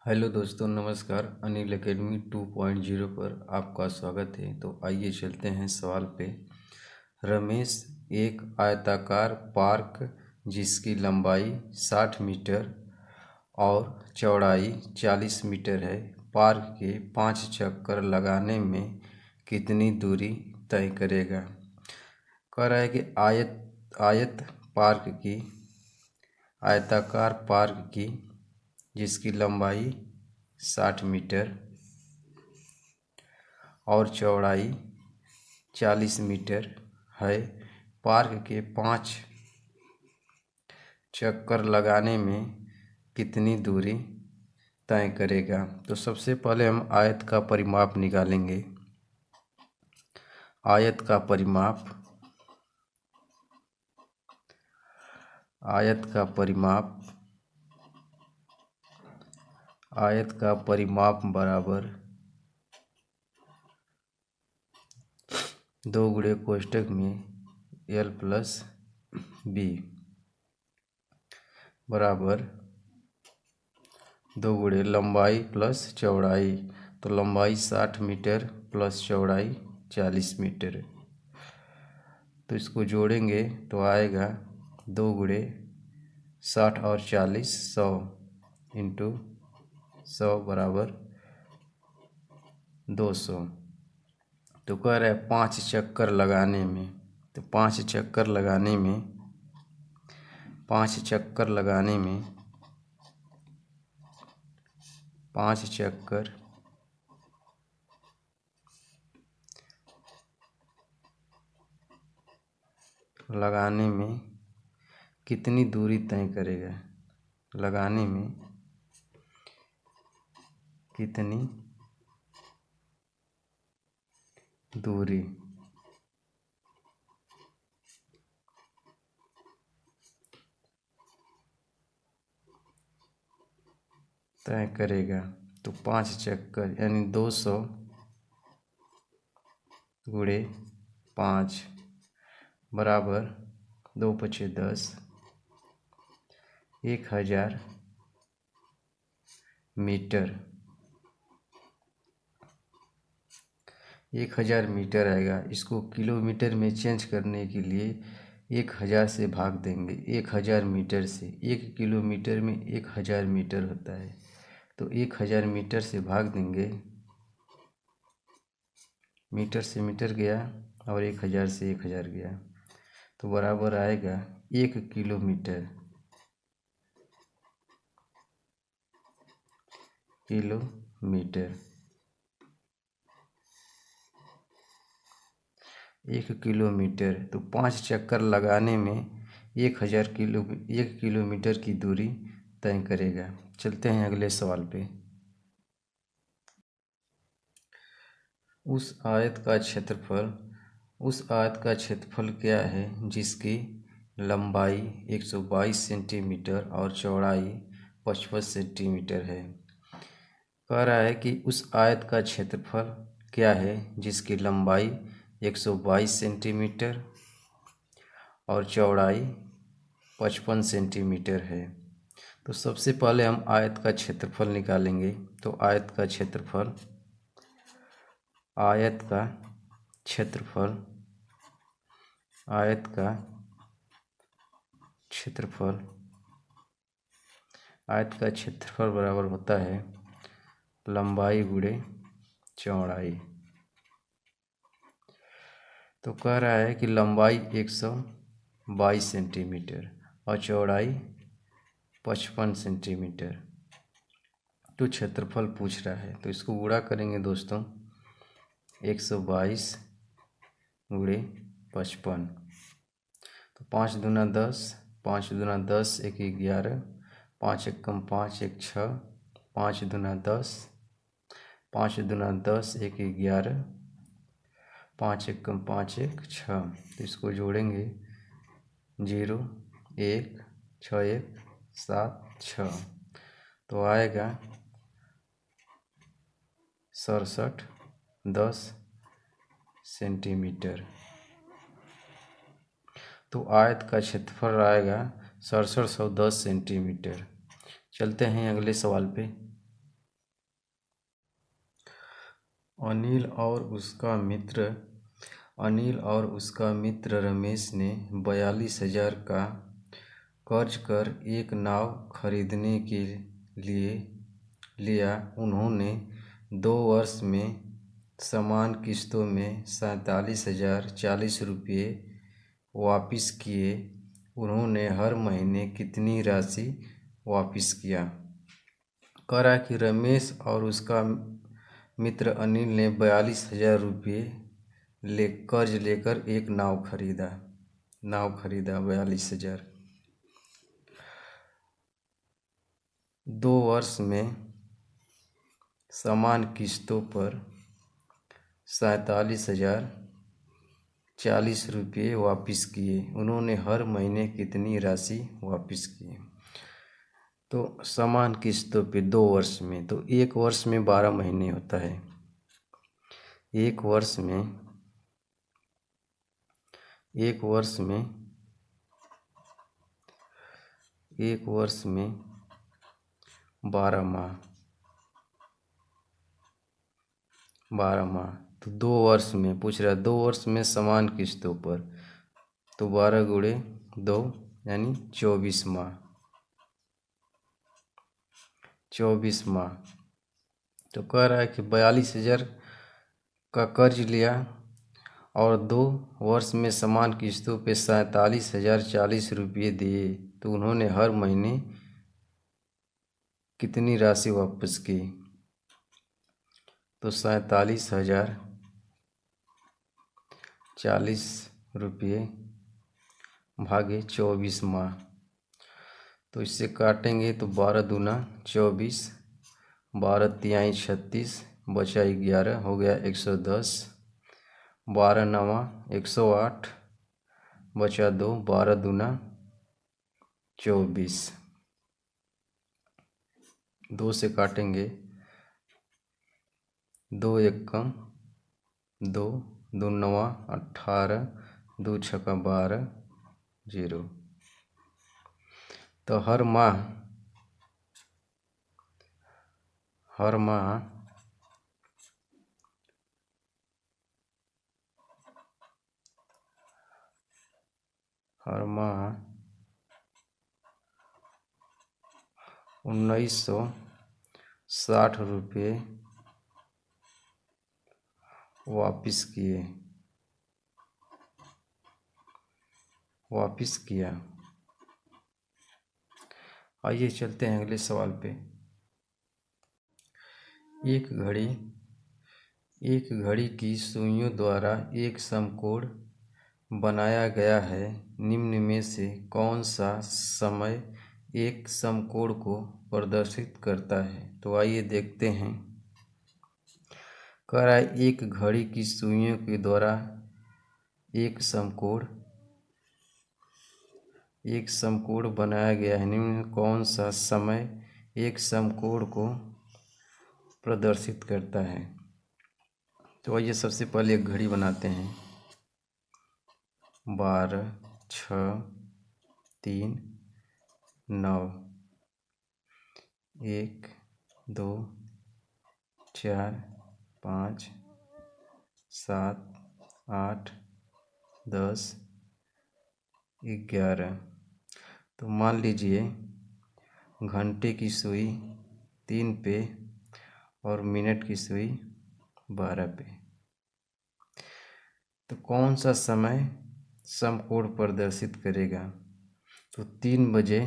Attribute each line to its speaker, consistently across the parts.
Speaker 1: Hello दोस्तों, नमस्कार। Anil academy 2.0 पर आपका स्वागत है। तो आइए चलते हैं सवाल पे। रमेश एक आयताकार पार्क जिसकी लंबाई 60 मीटर और चौड़ाई 40 मीटर है, पार्क के 5 चक्कर लगाने में कितनी दूरी तय करेगा। कह रहा है कि आयताकार पार्क की जिसकी लंबाई 60 मीटर और चौड़ाई 40 मीटर है, पार्क के 5 चक्कर लगाने में कितनी दूरी तय करेगा। तो सबसे पहले हम आयत का परिमाप निकालेंगे। आयत का परिमाप बराबर 2 गुणे कोष्टक में l प्लस बी बराबर 2 गुणे लंबाई प्लस चौड़ाई। तो लंबाई 60 मीटर प्लस चौड़ाई 40 मीटर। तो इसको जोड़ेंगे तो आएगा 2 गुणे 60 और 40 100 इंटू 100 बराबर 200। तो कह रहा है 5 चक्कर लगाने में, तो 5 चक्कर लगाने में कितनी दूरी तय करेगा। लगाने में कितनी दूरी तय करेगा। तो 5 चक्कर यानी 200 गुणे 5 बराबर 2 पचे 10, 1000 मीटर। 1000 मीटर आएगा। इसको किलोमीटर में चेंज करने के लिए 1000 से भाग देंगे। 1000 मीटर से 1 किलोमीटर में 1000 मीटर होता है, तो 1000 मीटर से भाग देंगे। मीटर से मीटर गया और 1000 से 1000 गया, तो बराबर आएगा 1 किलोमीटर। Kilometre 1 kilometre. तो 5 चक्कर लगाने में 1 किलोमीटर की दूरी तय करेगा। चलते हैं अगले सवाल पे। उस आयत का क्षेत्रफल क्या है जिसकी लंबाई 122 सेंटीमीटर और चौड़ाई 55 सेंटीमीटर है। कह रहा है कि उस आयत का क्षेत्रफल क्या है जिसकी लंबाई 122 सेंटीमीटर और चौड़ाई 55 सेंटीमीटर है। तो सबसे पहले हम आयत का क्षेत्रफल निकालेंगे। तो आयत का क्षेत्रफल बराबर होता है लंबाई गुणे चौड़ाई। तो कह रहा है कि लंबाई 122 सेंटीमीटर और चौड़ाई 55 सेंटीमीटर। तो क्षेत्रफल पूछ रहा है, तो इसको गुणा करेंगे दोस्तों। 122 गुणे 55, तो 5 दूना 10, 5 दूना 10, 1 11, 5 एकम 5, 1 6, 5 दूना 10, 5 दूना 10, 1 11, 5 एकम 5, 1 6। तो इसको जोड़ेंगे 0 1 6 1 7 6, तो आएगा 67 10 सेंटीमीटर। तो आयत का क्षेत्रफल आएगा 6710 सेंटीमीटर। चलते हैं अगले सवाल पे। अनिल और उसका मित्र रमेश ने 42,000 का कर्ज कर एक नाव खरीदने के लिए लिया। उन्होंने 2 वर्ष में समान किस्तों में 47,040 रुपये वापिस किए। उन्होंने हर महीने कितनी राशि वापिस किया? कह रहा है कि रमेश और उसका मित्र अनिल ने 42,000 रुपये कर्ज लेकर एक नाव खरीदा 42,000। 2 वर्ष में समान किस्तों पर 47,040 रुपये वापिस किए। उन्होंने हर महीने कितनी राशि वापिस की? तो समान किस्तों पे 2 वर्ष में, तो 1 वर्ष में 12 महीने होता है। एक वर्ष में 12 माह, तो 2 वर्ष में पूछ रहा है, 2 वर्ष में समान किस्तों पर, तो 12 गुणे 2 यानी 24 माह। तो कह रहा है कि 42,000 का कर्ज लिया और 2 वर्ष में समान किस्तों पे 47,040 रुपये दिए, तो उन्होंने हर महीने कितनी राशि वापस की? तो 47,040 रुपये भागे 24 माह, तो इससे काटेंगे तो 12 दूना 24, 12 तिहाई 36, बचा 11, हो गया 110, 12 नवा 108, बचा 2, 12 दूना 24, 2 से काटेंगे 2 एकम 2, 2 नवा 18, 2 छक्का 12, 0। तो हर माह हर माह 1,960 रुपये वापिस किया। आइए चलते हैं अगले सवाल पे। एक घड़ी की सुइयों द्वारा एक समकोण बनाया गया है। निम्न में से कौन सा समय एक समकोण को प्रदर्शित करता है? तो आइए देखते हैं। कह रहा है एक घड़ी की सुइयों के द्वारा एक समकोण बनाया गया है। निम्न में कौन सा समय एक समकोण को प्रदर्शित करता है? तो आइए सबसे पहले एक घड़ी बनाते हैं। 12, 6, 3, 9, 1, 2, 4, 5, 7, 8, 10, 11। तो मान लीजिए घंटे की सुई 3 पे और मिनट की सुई 12 पे। तो कौन सा समय समकोण प्रदर्शित करेगा? तो 3 बजे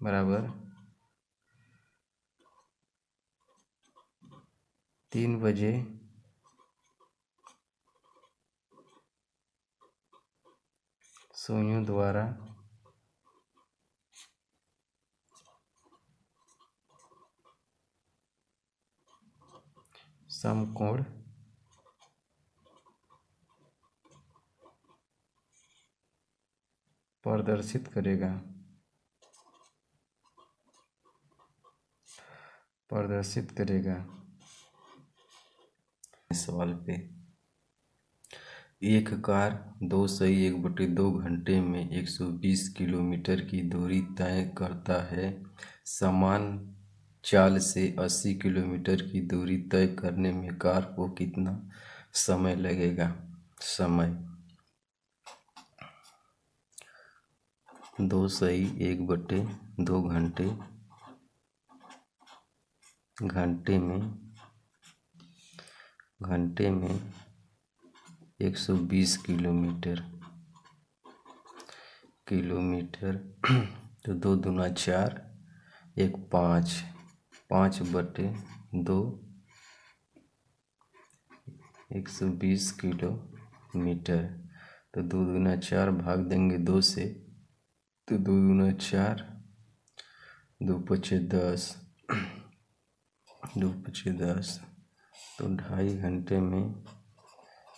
Speaker 1: बराबर 3 बजे सुइयों द्वारा समकोण प्रदर्शित करेगा। सवाल पे एक कार 201/2 घंटे में 120 किलोमीटर की दूरी तय करता है। समान चाल से 80 किलोमीटर की दूरी तय करने में कार को कितना समय लगेगा? समय 2 सही 1/2 घंटे। घंटे में 120 किलोमीटर। तो 2 दूना 4, 1 5, 5/2 120 किलोमीटर। तो 2 दूना 4 भाग देंगे 2 से, तो 2 दूना 4, 2 पचे 10, 2 पचे 10, तो 2.5 घंटे में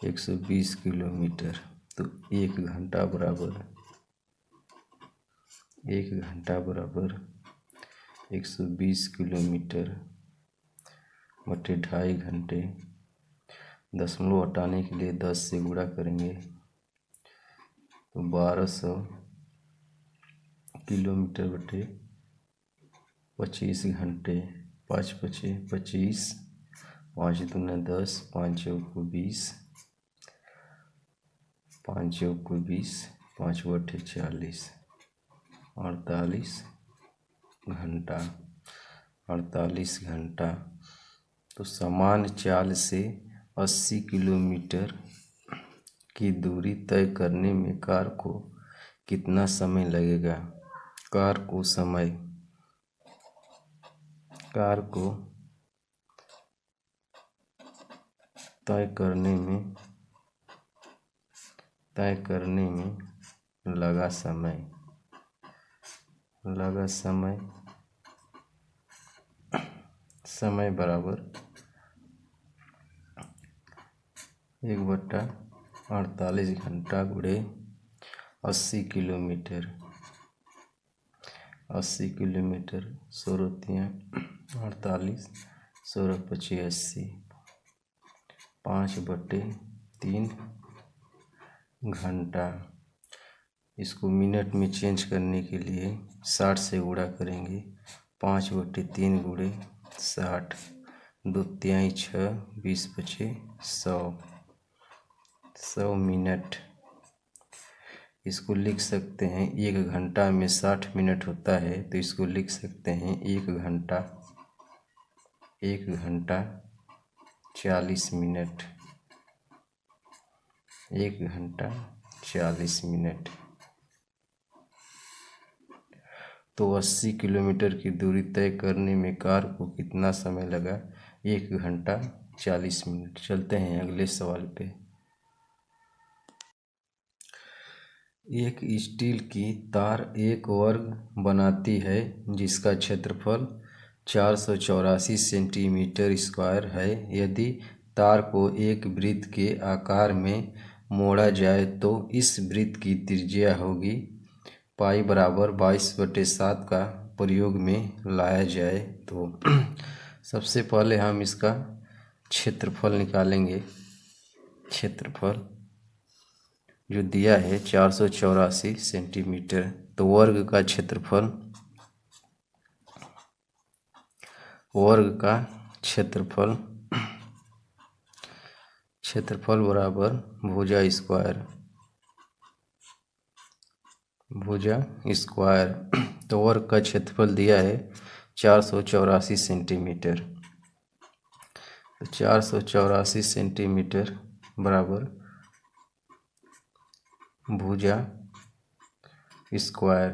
Speaker 1: 120 किलोमीटर। तो 1 घंटा बराबर 120 किलोमीटर बटे 2.5 घंटे। दशमलव हटाने के लिए 10 से गुणा करेंगे तो 1200 किलोमीटर बटे 25 घंटे। 5 पचे 25, 5 दूना 10, 5 चौको 20, 5 चौको 20, 5 बटे 40, 48 घंटा। 48 घंटा। तो समान चाल से 80 किलोमीटर की दूरी तय करने में कार को कितना समय लगेगा? कार को तय करने में लगा समय बराबर 1/48 घंटा गुणे 80 किलोमीटर। 80 किलोमीटर 16×3 = 48, 16×5 = 80, 5/3 घंटा। इसको मिनट में चेंज करने के लिए 60 से गुणा करेंगे। 5/3 गुणे 60, 2 तिहाई 6, 20 बचे 100 मिनट। इसको लिख सकते हैं 1 घंटा में 60 मिनट होता है, तो इसको लिख सकते हैं 1 घंटा 40 मिनट। 1 घंटा 40 मिनट। तो 80 किलोमीटर की दूरी तय करने में कार को कितना समय लगा? 1 घंटा 40 मिनट। चलते हैं अगले सवाल पे। एक स्टील की तार एक वर्ग बनाती है जिसका क्षेत्रफल 484 सेंटीमीटर स्क्वायर है। यदि तार को एक वृत्त के आकार में मोड़ा जाए तो इस वृत्त की त्रिज्या होगी पाई बराबर 22/7 का प्रयोग में लाया जाए तो सबसे पहले हम इसका क्षेत्रफल निकालेंगे। क्षेत्रफल जो दिया है 484 सेंटीमीटर, तो वर्ग का क्षेत्रफल बराबर भुजा स्क्वायर। तो वर्ग का क्षेत्रफल दिया है 484 सेंटीमीटर। तो 484 सेंटीमीटर बराबर भुजा स्क्वायर।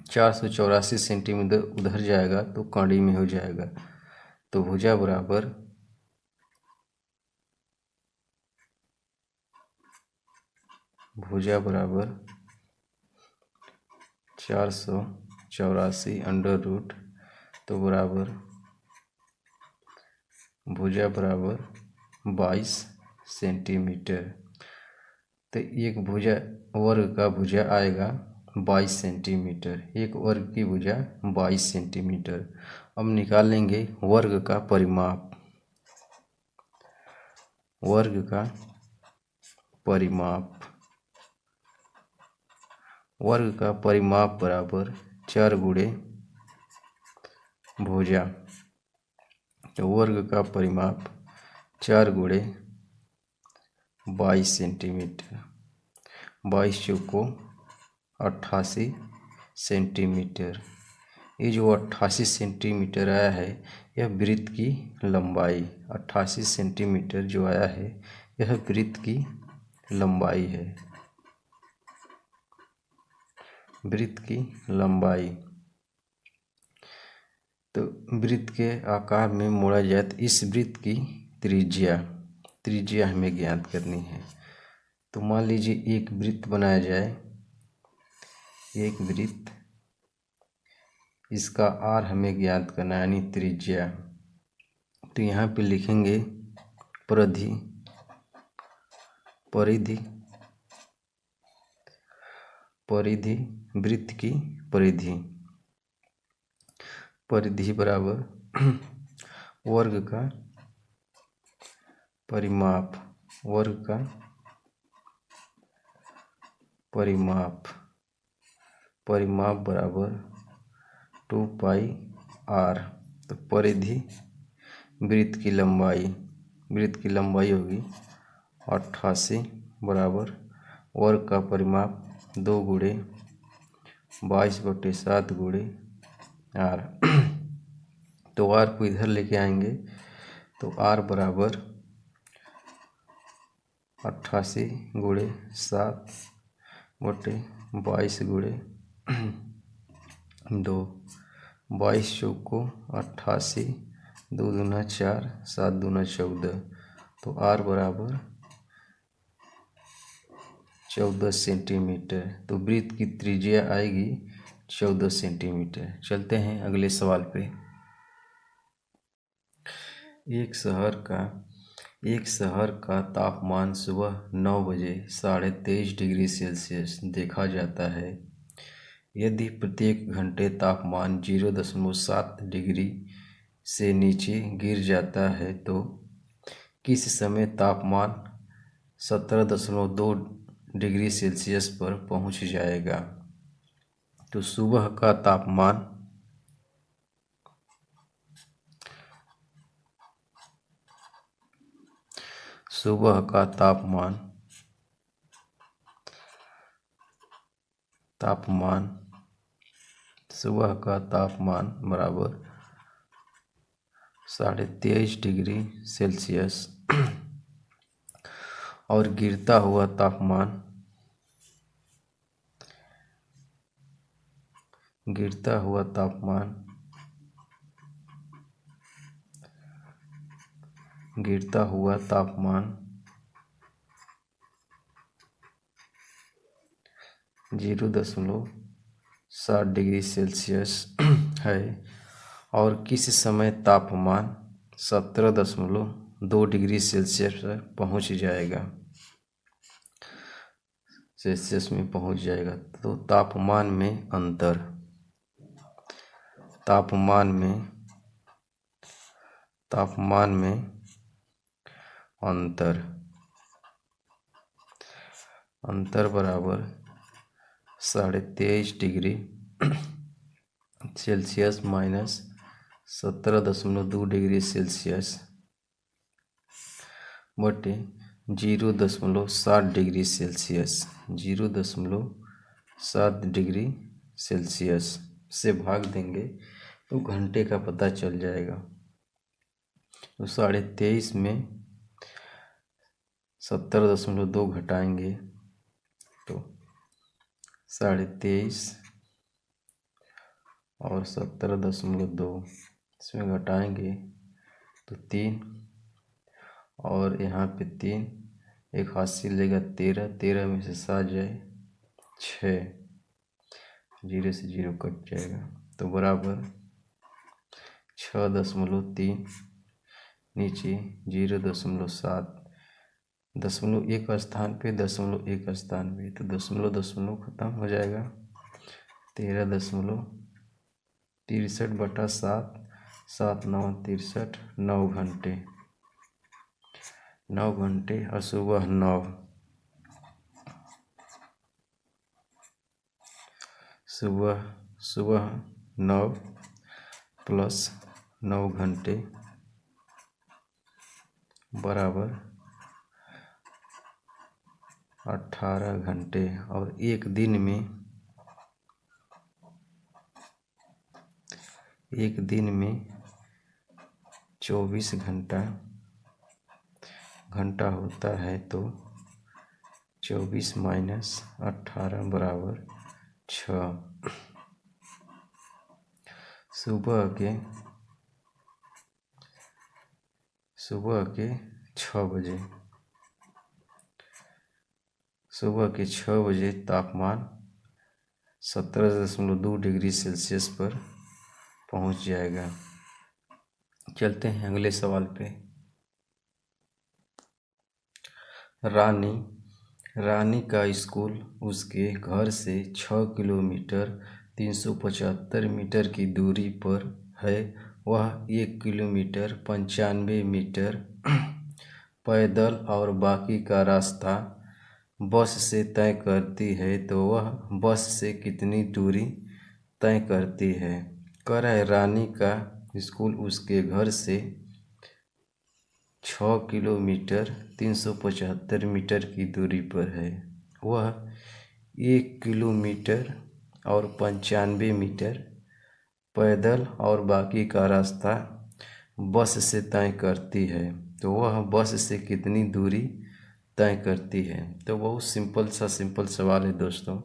Speaker 1: 484 सेंटीमीटर उधर जाएगा तो कड़ी में हो जाएगा, तो भुजा बराबर 484 अंडर रूट, तो बराबर भुजा बराबर 22 सेंटीमीटर। तो एक भुजा वर्ग का भुजा आएगा 22 सेंटीमीटर। एक वर्ग की भुजा 22 सेंटीमीटर। अब निकालेंगे वर्ग का परिमाप। वर्ग का परिमाप बराबर 4 गुणे भुजा। तो वर्ग का परिमाप 4 गुणे 22 सेंटीमीटर, 22 चौको 88 सेंटीमीटर। ये जो 88 सेंटीमीटर आया है यह वृत्त की लंबाई, 88 सेंटीमीटर जो आया है यह वृत्त की लंबाई है, वृत्त की लंबाई। तो वृत्त के आकार में मोड़ा जाए तो इस वृत्त की त्रिज्या हमें ज्ञात करनी है। तो मान लीजिए एक वृत्त बनाया जाए, एक वृत्त, इसका आर हमें ज्ञात करना है यानी त्रिज्या। तो यहाँ पे लिखेंगे परिधि, परिधि, परिधि, वृत्त की परिधि, परिधि बराबर वर्ग का परिमाप, वर्ग का परिमाप, परिमाप बराबर 2 पाई आर। तो परिधि वृत्त की लंबाई, वृत्त की लंबाई होगी 88 बराबर वर्ग का परिमाप 2 गुणे 22/7 गुणे आर। तो आर को इधर लेके आएंगे तो आर बराबर 88 गुणे 7/22 गुणे 2, 22 चौको 88, 2 दूना 4, 7 दूना 14। तो आर बराबर 14 सेंटीमीटर। तो वृत्त की त्रिज्या आएगी 14 सेंटीमीटर। चलते हैं अगले सवाल पे। एक शहर का तापमान सुबह 9 बजे 23.5 डिग्री सेल्सियस देखा जाता है। यदि प्रत्येक घंटे तापमान 0.7 डिग्री से नीचे गिर जाता है तो किस समय तापमान 17.2 डिग्री सेल्सियस पर पहुंच जाएगा। तो सुबह का तापमान सुबह का तापमान बराबर 23.5 डिग्री सेल्सियस और गिरता हुआ तापमान जीरो 0.7 डिग्री सेल्सियस है और किस समय तापमान 17.2 डिग्री सेल्सियस पर पहुंच जाएगा, सेल्सियस में पहुंच जाएगा। तो तापमान में अंतर, अंतर बराबर 23.5 degree Celsius minus 17.2 degree Celsius बटे 0.7 डिग्री सेल्सियस, 0.7 डिग्री सेल्सियस से भाग देंगे तो घंटे का पता चल जाएगा। तो 23.5 में 17.2 घटाएंगे तो 23.5 और 17.2 इसमें घटाएंगे तो 3 और यहाँ पे 3, 1 हाथ से लेगा 13, 13 में से 7 जाए 6, 0 से 0 कट जाएगा तो बराबर 6.3, नीचे 0.7, 0.1 स्थान पे 0.1 स्थान पे तो दशमलव खत्म हो जाएगा। 13.63/7, 7 9 63, 9 घंटे, 9 घंटे और सुबह 9 प्लस 9 घंटे बराबर 18 घंटे। और एक दिन में 24 घंटा होता है, तो 24 माइनस 18 बराबर 6। सुबह के 6 बजे तापमान 17.2 डिग्री सेल्सियस पर पहुंच जाएगा। चलते हैं अगले सवाल पे। रानी का स्कूल उसके घर से 6 किलोमीटर 375 मीटर की दूरी पर है। वह 1 किलोमीटर 95 मीटर पैदल और बाकी का रास्ता बस से तय करती है, तो वह बस से कितनी दूरी तय करती है। कह रहा है रानी का स्कूल उसके घर से 6 किलोमीटर 375 मीटर की दूरी पर है। वह 1 किलोमीटर और 95 मीटर पैदल और बाकी का रास्ता बस से तय करती है, तो वह बस से कितनी दूरी तय करती है। तो बहुत सिंपल सवाल है दोस्तों,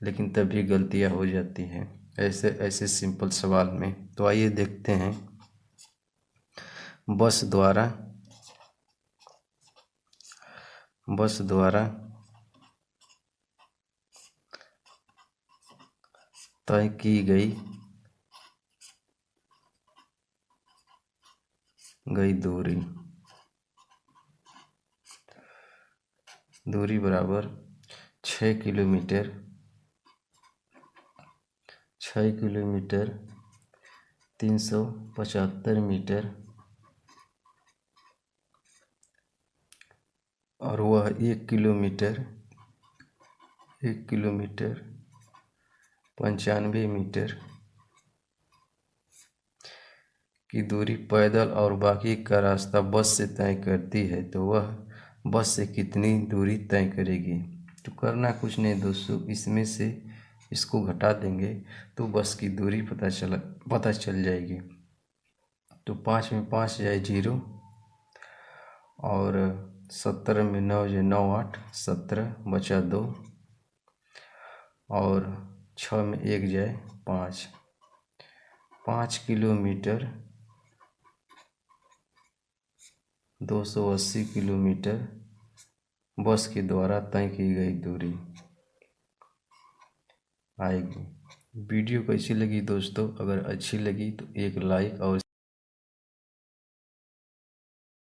Speaker 1: लेकिन तभी गलतियां हो जाती हैं ऐसे सिंपल सवाल में। तो आइए देखते हैं। बस द्वारा तय की गई दूरी बराबर 6 किलोमीटर 375 मीटर और वह 1 किलोमीटर 95 मीटर की दूरी पैदल और बाकी का रास्ता बस से तय करती है, तो वह बस से कितनी दूरी तय करेगी। तो करना कुछ नहीं दोस्तों, इसमें से इसको घटा देंगे तो बस की दूरी पता चल जाएगी। तो 5 में 5 जाए 0 और 17 में 9 जाए 9 8 17 बचा 2 और 6 में 1 जाए 5 किलोमीटर 280 किलोमीटर बस के द्वारा तय की गई दूरी आएगी। वीडियो कैसी लगी दोस्तों? अगर अच्छी लगी तो एक लाइक और